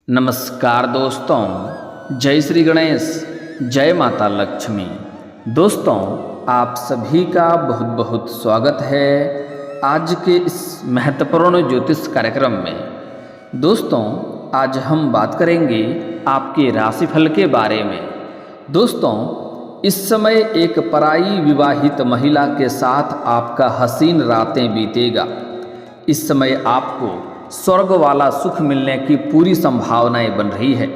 नमस्कार दोस्तों, जय श्री गणेश, जय माता लक्ष्मी। दोस्तों, आप सभी का बहुत बहुत स्वागत है आज के इस महत्वपूर्ण ज्योतिष कार्यक्रम में। दोस्तों, आज हम बात करेंगे आपके राशिफल के बारे में। दोस्तों, इस समय एक पराई विवाहित महिला के साथ आपका हसीन रातें बीतेगा। इस समय आपको स्वर्ग वाला सुख मिलने की पूरी संभावनाएं बन रही है।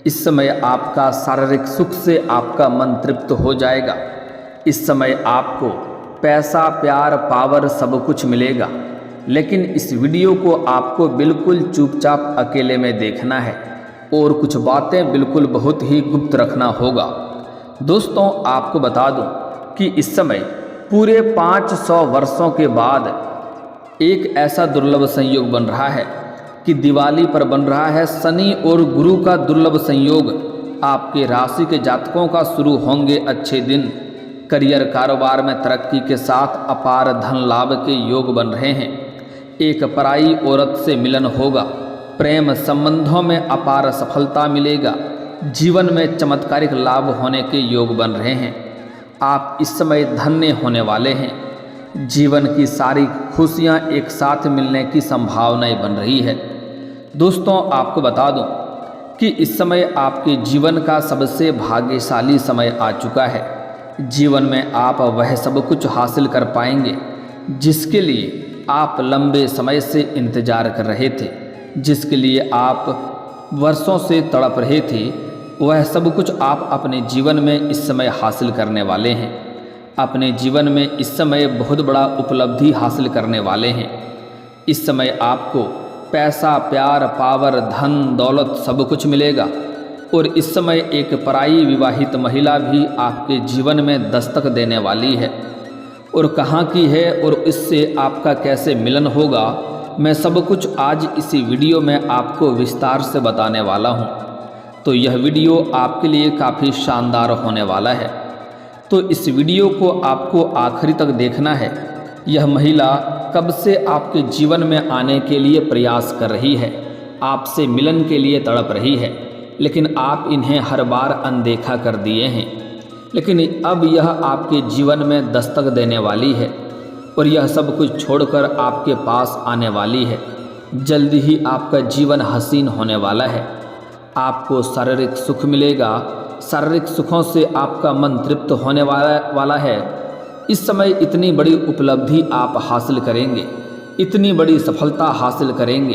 इस समय आपका शारीरिक सुख से आपका मन तृप्त हो जाएगा। इस समय आपको पैसा, प्यार, पावर सब कुछ मिलेगा। लेकिन इस वीडियो को आपको बिल्कुल चुपचाप अकेले में देखना है और कुछ बातें बिल्कुल बहुत ही गुप्त रखना होगा। दोस्तों, आपको बता दूं कि इस समय पूरे 500 वर्षों के बाद एक ऐसा दुर्लभ संयोग बन रहा है कि दिवाली पर बन रहा है शनि और गुरु का दुर्लभ संयोग। आपके राशि के जातकों का शुरू होंगे अच्छे दिन। करियर, कारोबार में तरक्की के साथ अपार धन लाभ के योग बन रहे हैं। एक पराई औरत से मिलन होगा। प्रेम संबंधों में अपार सफलता मिलेगा। जीवन में चमत्कारिक लाभ होने के योग बन रहे हैं। आप इस समय धन्य होने वाले हैं। जीवन की सारी खुशियां एक साथ मिलने की संभावनाएं बन रही है। दोस्तों, आपको बता दूं कि इस समय आपके जीवन का सबसे भाग्यशाली समय आ चुका है। जीवन में आप वह सब कुछ हासिल कर पाएंगे जिसके लिए आप लंबे समय से इंतजार कर रहे थे, जिसके लिए आप वर्षों से तड़प रहे थे। वह सब कुछ आप अपने जीवन में इस समय हासिल करने वाले हैं। अपने जीवन में इस समय बहुत बड़ा उपलब्धि हासिल करने वाले हैं। इस समय आपको पैसा, प्यार, पावर, धन, दौलत सब कुछ मिलेगा। और इस समय एक पराई विवाहित महिला भी आपके जीवन में दस्तक देने वाली है। और कहाँ की है और इससे आपका कैसे मिलन होगा, मैं सब कुछ आज इसी वीडियो में आपको विस्तार से बताने वाला हूँ। तो यह वीडियो आपके लिए काफ़ी शानदार होने वाला है। तो इस वीडियो को आपको आखिरी तक देखना है। यह महिला कब से आपके जीवन में आने के लिए प्रयास कर रही है, आपसे मिलन के लिए तड़प रही है, लेकिन आप इन्हें हर बार अनदेखा कर दिए हैं। लेकिन अब यह आपके जीवन में दस्तक देने वाली है और यह सब कुछ छोड़कर आपके पास आने वाली है। जल्दी ही आपका जीवन हसीन होने वाला है। आपको शारीरिक सुख मिलेगा। शारीरिक सुखों से आपका मन तृप्त होने वाला है। इस समय इतनी बड़ी उपलब्धि आप हासिल करेंगे, इतनी बड़ी सफलता हासिल करेंगे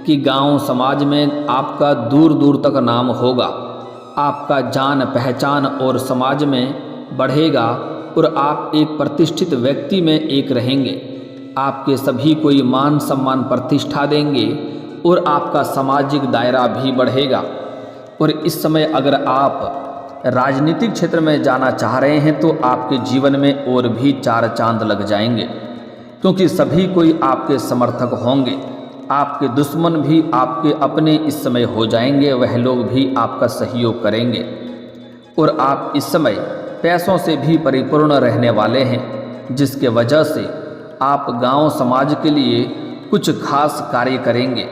कि गांव समाज में आपका दूर दूर तक नाम होगा। आपका जान पहचान और समाज में बढ़ेगा और आप एक प्रतिष्ठित व्यक्ति में एक रहेंगे। आपके सभी कोई मान सम्मान प्रतिष्ठा देंगे और आपका सामाजिक दायरा भी बढ़ेगा। और इस समय अगर आप राजनीतिक क्षेत्र में जाना चाह रहे हैं तो आपके जीवन में और भी 4 चांद लग जाएंगे, क्योंकि सभी कोई आपके समर्थक होंगे। आपके दुश्मन भी आपके अपने इस समय हो जाएंगे। वह लोग भी आपका सहयोग करेंगे और आप इस समय पैसों से भी परिपूर्ण रहने वाले हैं, जिसके वजह से आप गांव समाज के लिए कुछ खास कार्य करेंगे,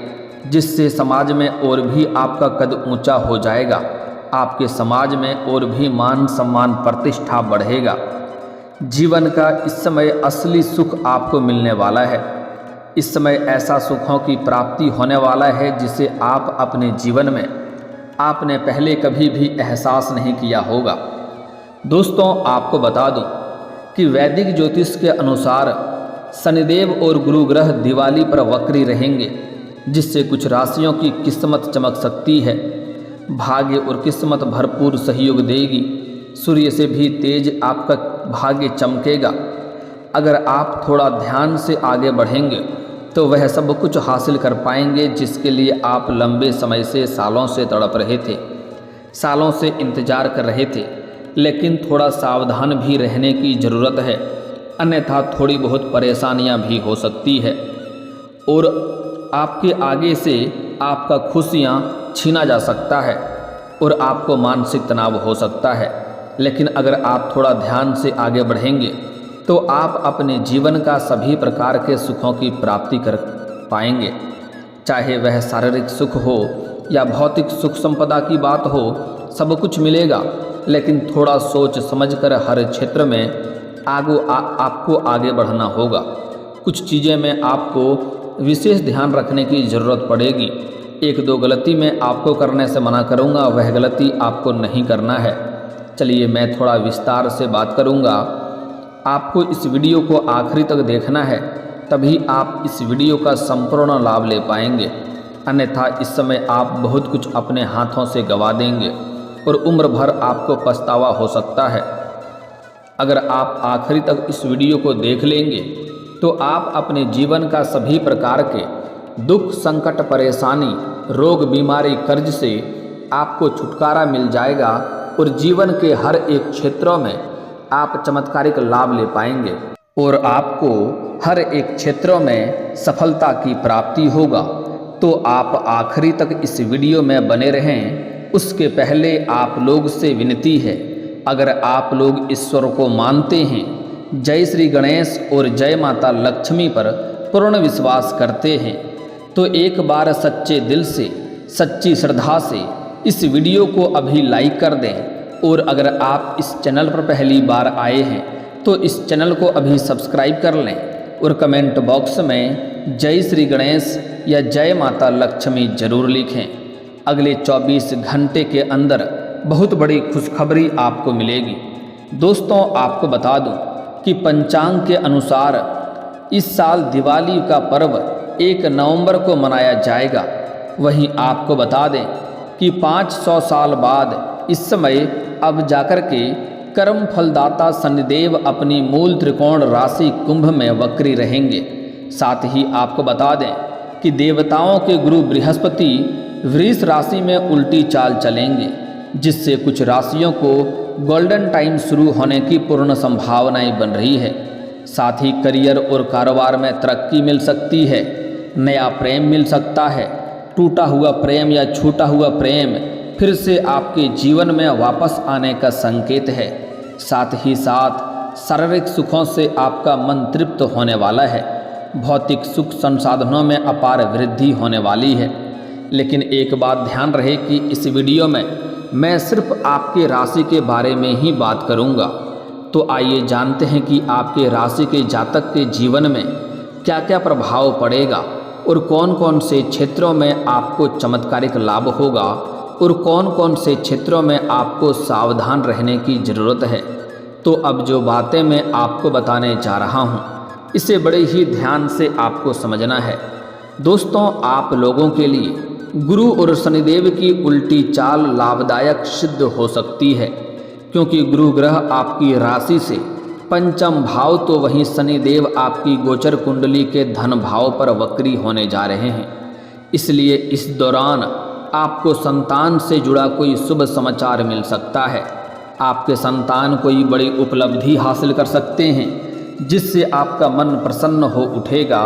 जिससे समाज में और भी आपका कद ऊंचा हो जाएगा। आपके समाज में और भी मान सम्मान प्रतिष्ठा बढ़ेगा। जीवन का इस समय असली सुख आपको मिलने वाला है। इस समय ऐसा सुखों की प्राप्ति होने वाला है जिसे आप अपने जीवन में आपने पहले कभी भी एहसास नहीं किया होगा। दोस्तों, आपको बता दूं कि वैदिक ज्योतिष के अनुसार शनिदेव और गुरु ग्रह दिवाली पर वक्री रहेंगे, जिससे कुछ राशियों की किस्मत चमक सकती है। भाग्य और किस्मत भरपूर सहयोग देगी। सूर्य से भी तेज आपका भाग्य चमकेगा। अगर आप थोड़ा ध्यान से आगे बढ़ेंगे तो वह सब कुछ हासिल कर पाएंगे जिसके लिए आप लंबे समय से सालों से तड़प रहे थे, सालों से इंतजार कर रहे थे। लेकिन थोड़ा सावधान भी रहने की ज़रूरत है, अन्यथा थोड़ी बहुत परेशानियां भी हो सकती है और आपके आगे से आपका खुशियां छीना जा सकता है और आपको मानसिक तनाव हो सकता है। लेकिन अगर आप थोड़ा ध्यान से आगे बढ़ेंगे तो आप अपने जीवन का सभी प्रकार के सुखों की प्राप्ति कर पाएंगे, चाहे वह शारीरिक सुख हो या भौतिक सुख संपदा की बात हो, सब कुछ मिलेगा, लेकिन थोड़ा सोच समझकर हर क्षेत्र में आपको आगे बढ़ना होगा। कुछ चीज़ें में आपको विशेष ध्यान रखने की ज़रूरत पड़ेगी। एक दो गलती मैं आपको करने से मना करूँगा, वह गलती आपको नहीं करना है। चलिए मैं थोड़ा विस्तार से बात करूँगा। आपको इस वीडियो को आखिरी तक देखना है, तभी आप इस वीडियो का संपूर्ण लाभ ले पाएंगे। अन्यथा इस समय आप बहुत कुछ अपने हाथों से गंवा देंगे और उम्र भर आपको पछतावा हो सकता है। अगर आप आखिरी तक इस वीडियो को देख लेंगे तो आप अपने जीवन का सभी प्रकार के दुख, संकट, परेशानी, रोग, बीमारी, कर्ज से आपको छुटकारा मिल जाएगा और जीवन के हर एक क्षेत्रों में आप चमत्कारिक लाभ ले पाएंगे और आपको हर एक क्षेत्रों में सफलता की प्राप्ति होगा। तो आप आखिरी तक इस वीडियो में बने रहें। उसके पहले आप लोग से विनती है, अगर आप लोग ईश्वर को मानते हैं, जय श्री गणेश और जय माता लक्ष्मी पर पूर्ण विश्वास करते हैं, तो एक बार सच्चे दिल से, सच्ची श्रद्धा से इस वीडियो को अभी लाइक कर दें। और अगर आप इस चैनल पर पहली बार आए हैं तो इस चैनल को अभी सब्सक्राइब कर लें और कमेंट बॉक्स में जय श्री गणेश या जय माता लक्ष्मी जरूर लिखें। अगले 24 घंटे के अंदर बहुत बड़ी खुशखबरी आपको मिलेगी। दोस्तों, आपको बता दूं कि पंचांग के अनुसार इस साल दिवाली का पर्व 1 नवंबर को मनाया जाएगा। वहीं आपको बता दें कि 500 साल बाद इस समय अब जाकर के कर्म फलदाता शनिदेव अपनी मूल त्रिकोण राशि कुंभ में वक्री रहेंगे। साथ ही आपको बता दें कि देवताओं के गुरु बृहस्पति वृष राशि में उल्टी चाल चलेंगे, जिससे कुछ राशियों को गोल्डन टाइम शुरू होने की पूर्ण संभावनाएं बन रही है। साथ ही करियर और कारोबार में तरक्की मिल सकती है, नया प्रेम मिल सकता है, टूटा हुआ प्रेम या छूटा हुआ प्रेम फिर से आपके जीवन में वापस आने का संकेत है। साथ ही साथ शारीरिक सुखों से आपका मन तृप्त होने वाला है। भौतिक सुख संसाधनों में अपार वृद्धि होने वाली है। लेकिन एक बात ध्यान रहे कि इस वीडियो में मैं सिर्फ आपके राशि के बारे में ही बात करूंगा। तो आइए जानते हैं कि आपके राशि के जातक के जीवन में क्या क्या प्रभाव पड़ेगा और कौन कौन से क्षेत्रों में आपको चमत्कारिक लाभ होगा और कौन कौन से क्षेत्रों में आपको सावधान रहने की ज़रूरत है। तो अब जो बातें मैं आपको बताने जा रहा हूँ, इसे बड़े ही ध्यान से आपको समझना है। दोस्तों, आप लोगों के लिए गुरु और शनिदेव की उल्टी चाल लाभदायक सिद्ध हो सकती है, क्योंकि गुरु ग्रह आपकी राशि से पंचम भाव, तो वहीं शनिदेव आपकी गोचर कुंडली के धन भाव पर वक्री होने जा रहे हैं। इसलिए इस दौरान आपको संतान से जुड़ा कोई शुभ समाचार मिल सकता है। आपके संतान कोई बड़ी उपलब्धि हासिल कर सकते हैं, जिससे आपका मन प्रसन्न हो उठेगा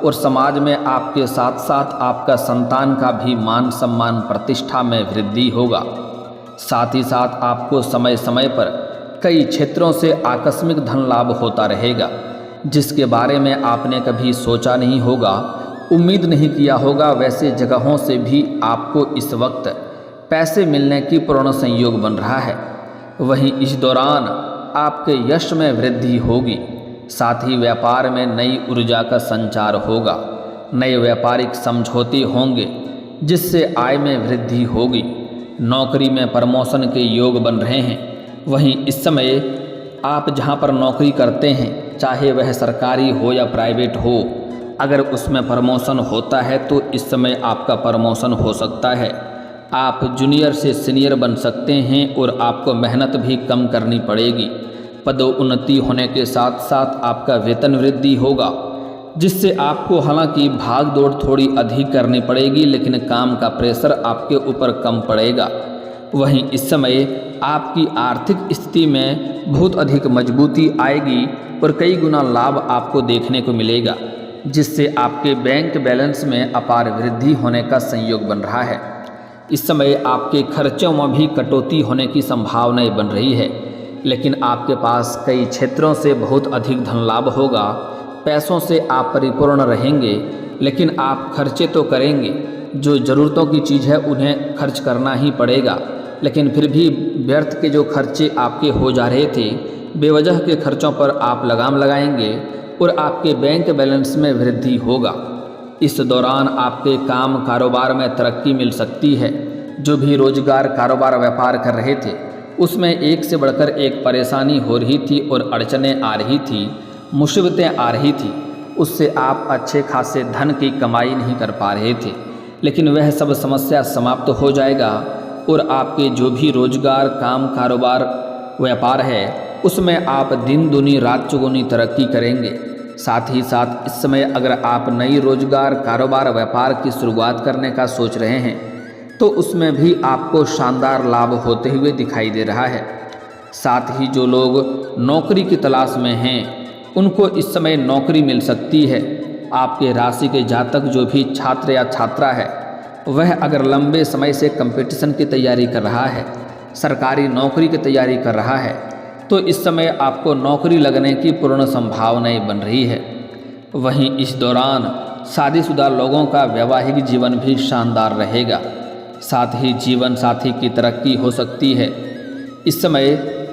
और समाज में आपके साथ साथ आपका संतान का भी मान सम्मान प्रतिष्ठा में वृद्धि होगा। साथ ही साथ आपको समय समय पर कई क्षेत्रों से आकस्मिक धन लाभ होता रहेगा, जिसके बारे में आपने कभी सोचा नहीं होगा, उम्मीद नहीं किया होगा। वैसे जगहों से भी आपको इस वक्त पैसे मिलने की पूर्ण संयोग बन रहा है। वहीं इस दौरान आपके यश में वृद्धि होगी। साथ ही व्यापार में नई ऊर्जा का संचार होगा। नए व्यापारिक समझौते होंगे, जिससे आय में वृद्धि होगी। नौकरी में प्रमोशन के योग बन रहे हैं। वहीं इस समय आप जहां पर नौकरी करते हैं, चाहे वह सरकारी हो या प्राइवेट हो, अगर उसमें प्रमोशन होता है तो इस समय आपका प्रमोशन हो सकता है। आप जूनियर से सीनियर बन सकते हैं और आपको मेहनत भी कम करनी पड़ेगी। पदोन्नति होने के साथ साथ आपका वेतन वृद्धि होगा, जिससे आपको हालांकि भाग दौड़ थोड़ी अधिक करनी पड़ेगी, लेकिन काम का प्रेशर आपके ऊपर कम पड़ेगा। वहीं इस समय आपकी आर्थिक स्थिति में बहुत अधिक मजबूती आएगी और कई गुना लाभ आपको देखने को मिलेगा, जिससे आपके बैंक बैलेंस में अपार वृद्धि होने का संयोग बन रहा है। इस समय आपके खर्चों में भी कटौती होने की संभावनाएं बन रही है, लेकिन आपके पास कई क्षेत्रों से बहुत अधिक धन लाभ होगा। पैसों से आप परिपूर्ण रहेंगे, लेकिन आप खर्चे तो करेंगे, जो ज़रूरतों की चीज़ है उन्हें खर्च करना ही पड़ेगा, लेकिन फिर भी व्यर्थ के जो खर्चे आपके हो जा रहे थे, बेवजह के खर्चों पर आप लगाम लगाएंगे और आपके बैंक बैलेंस में वृद्धि होगा। इस दौरान आपके काम कारोबार में तरक्की मिल सकती है। जो भी रोजगार कारोबार व्यापार कर रहे थे उसमें एक से बढ़कर एक परेशानी हो रही थी और अड़चनें आ रही थी, मुसीबतें आ रही थी, उससे आप अच्छे खासे धन की कमाई नहीं कर पा रहे थे। लेकिन वह सब समस्या समाप्त हो जाएगा और आपके जो भी रोजगार काम कारोबार व्यापार है उसमें आप दिन दूनी रात चौगुनी तरक्की करेंगे। साथ ही साथ इस समय अगर आप नई रोजगार कारोबार व्यापार की शुरुआत करने का सोच रहे हैं तो उसमें भी आपको शानदार लाभ होते हुए दिखाई दे रहा है। साथ ही जो लोग नौकरी की तलाश में हैं उनको इस समय नौकरी मिल सकती है। आपके राशि के जातक जो भी छात्र या छात्रा है वह अगर लंबे समय से कंपटीशन की तैयारी कर रहा है, सरकारी नौकरी की तैयारी कर रहा है, तो इस समय आपको नौकरी लगने की पूर्ण संभावनाएं बन रही है। वहीं इस दौरान शादीशुदा लोगों का वैवाहिक जीवन भी शानदार रहेगा। साथ ही जीवन साथी की तरक्की हो सकती है। इस समय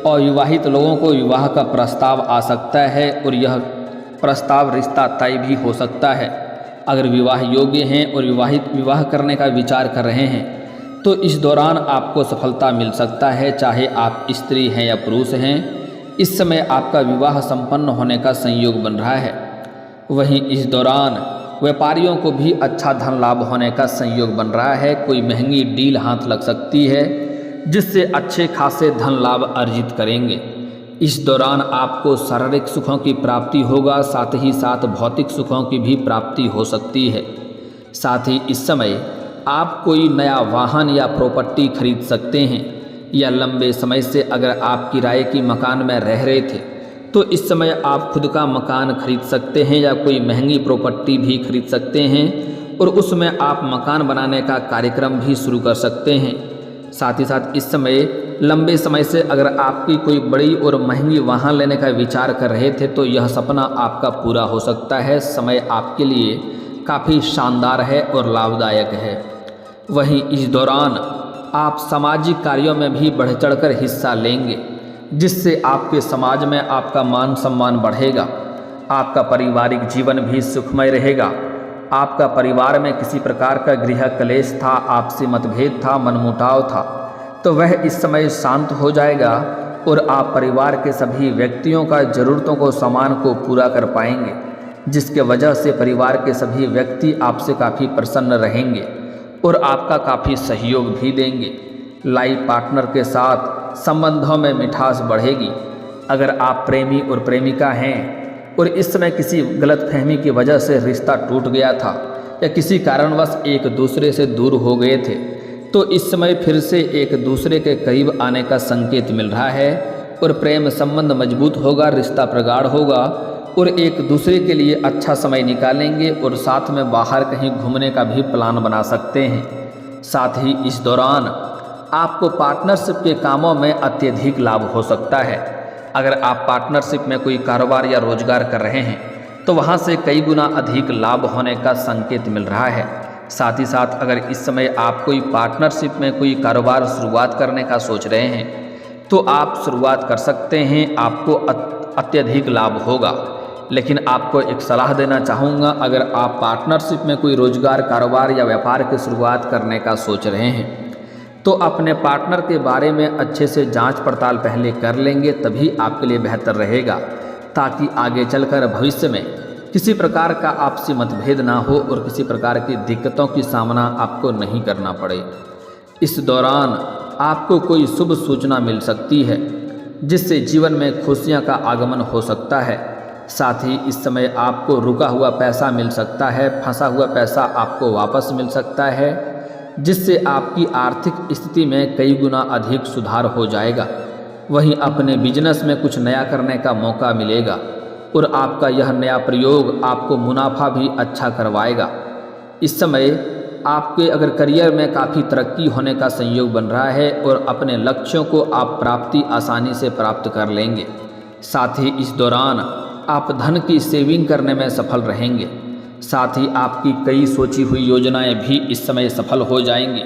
अविवाहित लोगों को विवाह का प्रस्ताव आ सकता है और यह प्रस्ताव रिश्ता तय भी हो सकता है। अगर विवाह योग्य हैं और विवाह करने का विचार कर रहे हैं तो इस दौरान आपको सफलता मिल सकता है, चाहे आप स्त्री हैं या पुरुष हैं। इस समय आपका विवाह संपन्न होने का संयोग बन रहा है। वहीं इस दौरान व्यापारियों को भी अच्छा धन लाभ होने का संयोग बन रहा है। कोई महंगी डील हाथ लग सकती है जिससे अच्छे खासे धन लाभ अर्जित करेंगे। इस दौरान आपको शारीरिक सुखों की प्राप्ति होगा, साथ ही साथ भौतिक सुखों की भी प्राप्ति हो सकती है। साथ ही इस समय आप कोई नया वाहन या प्रॉपर्टी खरीद सकते हैं, या लंबे समय से अगर आप किराए की मकान में रह रहे थे तो इस समय आप खुद का मकान खरीद सकते हैं या कोई महंगी प्रॉपर्टी भी खरीद सकते हैं और उसमें आप मकान बनाने का कार्यक्रम भी शुरू कर सकते हैं। साथ ही साथ इस समय लंबे समय से अगर आपकी कोई बड़ी और महंगी वाहन लेने का विचार कर रहे थे तो यह सपना आपका पूरा हो सकता है। समय आपके लिए काफ़ी शानदार है और लाभदायक है। वहीं इस दौरान आप सामाजिक कार्यों में भी बढ़ चढ़कर हिस्सा लेंगे, जिससे आपके समाज में आपका मान सम्मान बढ़ेगा। आपका पारिवारिक जीवन भी सुखमय रहेगा। आपका परिवार में किसी प्रकार का गृह क्लेश था, आपसी मतभेद था, मनमुटाव था, तो वह इस समय शांत हो जाएगा और आप परिवार के सभी व्यक्तियों का ज़रूरतों को सामान को पूरा कर पाएंगे, जिसके वजह से परिवार के सभी व्यक्ति आपसे काफ़ी प्रसन्न रहेंगे और आपका काफ़ी सहयोग भी देंगे। लाइफ पार्टनर के साथ संबंधों में मिठास बढ़ेगी। अगर आप प्रेमी और प्रेमिका हैं और इस समय किसी गलतफहमी की वजह से रिश्ता टूट गया था या किसी कारणवश एक दूसरे से दूर हो गए थे, तो इस समय फिर से एक दूसरे के करीब आने का संकेत मिल रहा है और प्रेम संबंध मजबूत होगा, रिश्ता प्रगाढ़ होगा और एक दूसरे के लिए अच्छा समय निकालेंगे और साथ में बाहर कहीं घूमने का भी प्लान बना सकते हैं। साथ ही इस दौरान आपको पार्टनरशिप के कामों में अत्यधिक लाभ हो सकता है। अगर आप पार्टनरशिप में कोई कारोबार या रोजगार कर रहे हैं तो वहाँ से कई गुना अधिक लाभ होने का संकेत मिल रहा है। साथ ही साथ अगर इस समय आप कोई पार्टनरशिप में कोई कारोबार शुरुआत करने का सोच रहे हैं तो आप शुरुआत कर सकते हैं, आपको अत्यधिक लाभ होगा। लेकिन आपको एक सलाह देना चाहूँगा, अगर आप पार्टनरशिप में कोई रोजगार कारोबार या व्यापार की शुरुआत करने का सोच रहे हैं तो अपने पार्टनर के बारे में अच्छे से जांच पड़ताल पहले कर लेंगे, तभी आपके लिए बेहतर रहेगा, ताकि आगे चलकर भविष्य में किसी प्रकार का आपसी मतभेद ना हो और किसी प्रकार की दिक्कतों की सामना आपको नहीं करना पड़े। इस दौरान आपको कोई शुभ सूचना मिल सकती है जिससे जीवन में खुशियां का आगमन हो सकता है। साथ ही इस समय आपको रुका हुआ पैसा मिल सकता है, फंसा हुआ पैसा आपको वापस मिल सकता है, जिससे आपकी आर्थिक स्थिति में कई गुना अधिक सुधार हो जाएगा। वहीं अपने बिजनेस में कुछ नया करने का मौका मिलेगा और आपका यह नया प्रयोग आपको मुनाफा भी अच्छा करवाएगा। इस समय आपके अगर करियर में काफ़ी तरक्की होने का संयोग बन रहा है और अपने लक्ष्यों को आप प्राप्ति आसानी से प्राप्त कर लेंगे। साथ ही इस दौरान आप धन की सेविंग करने में सफल रहेंगे। साथ ही आपकी कई सोची हुई योजनाएं भी इस समय सफल हो जाएंगी।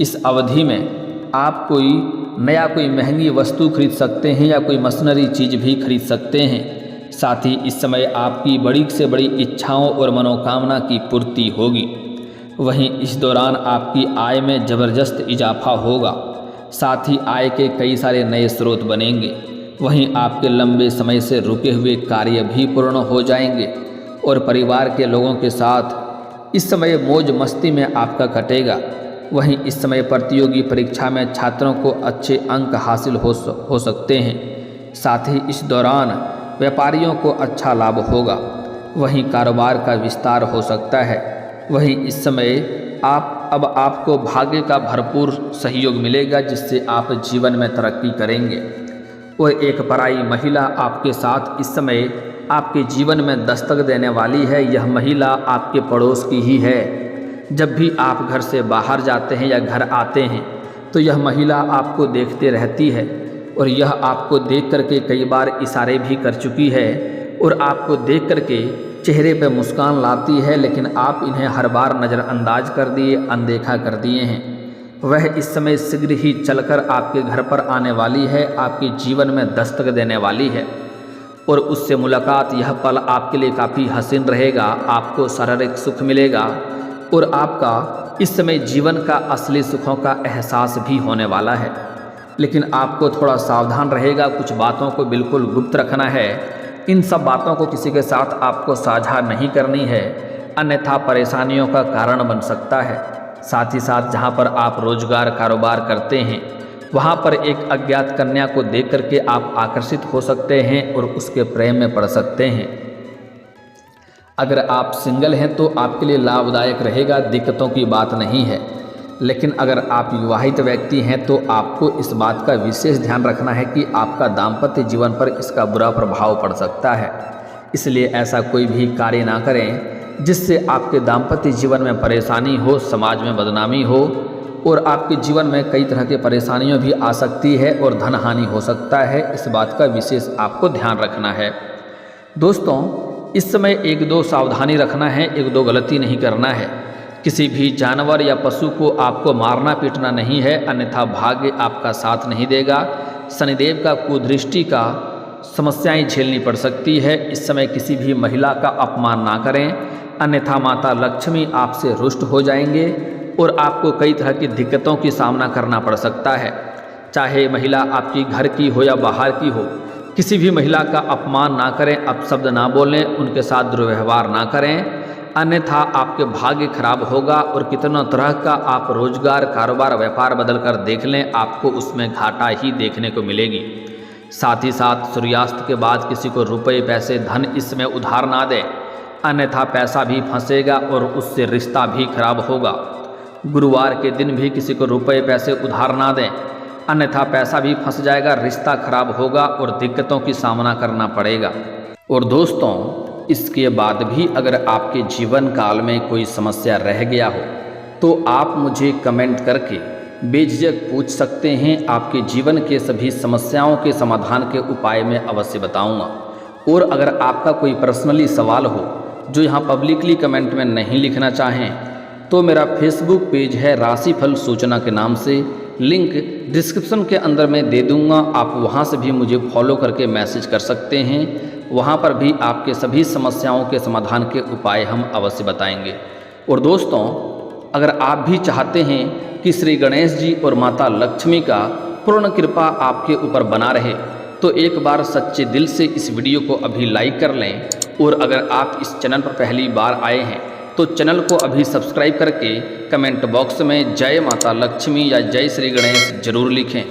इस अवधि में आप कोई महंगी वस्तु खरीद सकते हैं या कोई मशीनरी चीज़ भी खरीद सकते हैं। साथ ही इस समय आपकी बड़ी से बड़ी इच्छाओं और मनोकामना की पूर्ति होगी। वहीं इस दौरान आपकी आय में ज़बरदस्त इजाफा होगा। साथ ही आय के कई सारे नए स्रोत बनेंगे। वहीं आपके लंबे समय से रुके हुए कार्य भी पूर्ण हो जाएंगे और परिवार के लोगों के साथ इस समय मौज मस्ती में आपका कटेगा। वहीं इस समय प्रतियोगी परीक्षा में छात्रों को अच्छे अंक हासिल हो सकते हैं। साथ ही इस दौरान व्यापारियों को अच्छा लाभ होगा। वहीं कारोबार का विस्तार हो सकता है। वहीं इस समय अब आपको भाग्य का भरपूर सहयोग मिलेगा, जिससे आप जीवन में तरक्की करेंगे। और एक पराई महिला आपके साथ इस समय आपके जीवन में दस्तक देने वाली है। यह महिला आपके पड़ोस की ही है। जब भी आप घर से बाहर जाते हैं या घर आते हैं तो यह महिला आपको देखते रहती है और यह आपको देख करके कई बार इशारे भी कर चुकी है और आपको देख करके चेहरे पर मुस्कान लाती है, लेकिन आप इन्हें हर बार नज़रअंदाज कर दिए, अनदेखा कर दिए हैं। वह इस समय शीघ्र ही चलकर आपके घर पर आने वाली है, आपके जीवन में दस्तक देने वाली है और उससे मुलाकात यह पल आपके लिए काफ़ी हसीन रहेगा। आपको शारीरिक सुख मिलेगा और आपका इस समय जीवन का असली सुखों का एहसास भी होने वाला है। लेकिन आपको थोड़ा सावधान रहेगा, कुछ बातों को बिल्कुल गुप्त रखना है। इन सब बातों को किसी के साथ आपको साझा नहीं करनी है, अन्यथा परेशानियों का कारण बन सकता है। साथ ही साथ जहाँ पर आप रोजगार कारोबार करते हैं वहाँ पर एक अज्ञात कन्या को देख करके आप आकर्षित हो सकते हैं और उसके प्रेम में पड़ सकते हैं। अगर आप सिंगल हैं तो आपके लिए लाभदायक रहेगा, दिक्कतों की बात नहीं है। लेकिन अगर आप विवाहित व्यक्ति हैं तो आपको इस बात का विशेष ध्यान रखना है कि आपका दाम्पत्य जीवन पर इसका बुरा प्रभाव पड़ सकता है। इसलिए ऐसा कोई भी कार्य ना करें जिससे आपके दाम्पत्य जीवन में परेशानी हो, समाज में बदनामी हो और आपके जीवन में कई तरह की परेशानियां भी आ सकती है और धन हानि हो सकता है। इस बात का विशेष आपको ध्यान रखना है। दोस्तों, इस समय एक दो सावधानी रखना है, एक दो गलती नहीं करना है। किसी भी जानवर या पशु को आपको मारना पीटना नहीं है, अन्यथा भाग्य आपका साथ नहीं देगा। शनिदेव का कुदृष्टि का समस्याएं झेलनी पड़ सकती है। इस समय किसी भी महिला का अपमान ना करें, अन्यथा माता लक्ष्मी आपसे रुष्ट हो जाएंगे और आपको कई तरह की दिक्कतों की सामना करना पड़ सकता है। चाहे महिला आपकी घर की हो या बाहर की हो, किसी भी महिला का अपमान ना करें, अपशब्द ना बोलें, उनके साथ दुर्व्यवहार ना करें, अन्यथा आपके भाग्य खराब होगा। और कितना तरह का आप रोजगार कारोबार व्यापार बदल कर देख लें, आपको उसमें घाटा ही देखने को मिलेगी। साथ ही साथ सूर्यास्त के बाद किसी को रुपए पैसे धन इसमें उधार ना दें, अन्यथा पैसा भी फंसेगा और उससे रिश्ता भी खराब होगा। गुरुवार के दिन भी किसी को रुपए पैसे उधार ना दें, अन्यथा पैसा भी फंस जाएगा, रिश्ता खराब होगा और दिक्कतों की सामना करना पड़ेगा। और दोस्तों, इसके बाद भी अगर आपके जीवन काल में कोई समस्या रह गया हो तो आप मुझे कमेंट करके बेझिझक पूछ सकते हैं। आपके जीवन के सभी समस्याओं के समाधान के उपाय मैं अवश्य बताऊंगा। और अगर आपका कोई पर्सनली सवाल हो जो यहाँ पब्लिकली कमेंट में नहीं लिखना चाहें तो मेरा फेसबुक पेज है राशिफल सूचना के नाम से, लिंक डिस्क्रिप्शन के अंदर मैं दे दूंगा। आप वहां से भी मुझे फॉलो करके मैसेज कर सकते हैं। वहां पर भी आपके सभी समस्याओं के समाधान के उपाय हम अवश्य बताएंगे। और दोस्तों, अगर आप भी चाहते हैं कि श्री गणेश जी और माता लक्ष्मी का पूर्ण कृपा आपके ऊपर बना रहे तो एक बार सच्चे दिल से इस वीडियो को अभी लाइक कर लें। और अगर आप इस चैनल पर पहली बार आए हैं तो चैनल को अभी सब्सक्राइब करके कमेंट बॉक्स में जय माता लक्ष्मी या जय श्री गणेश जरूर लिखें।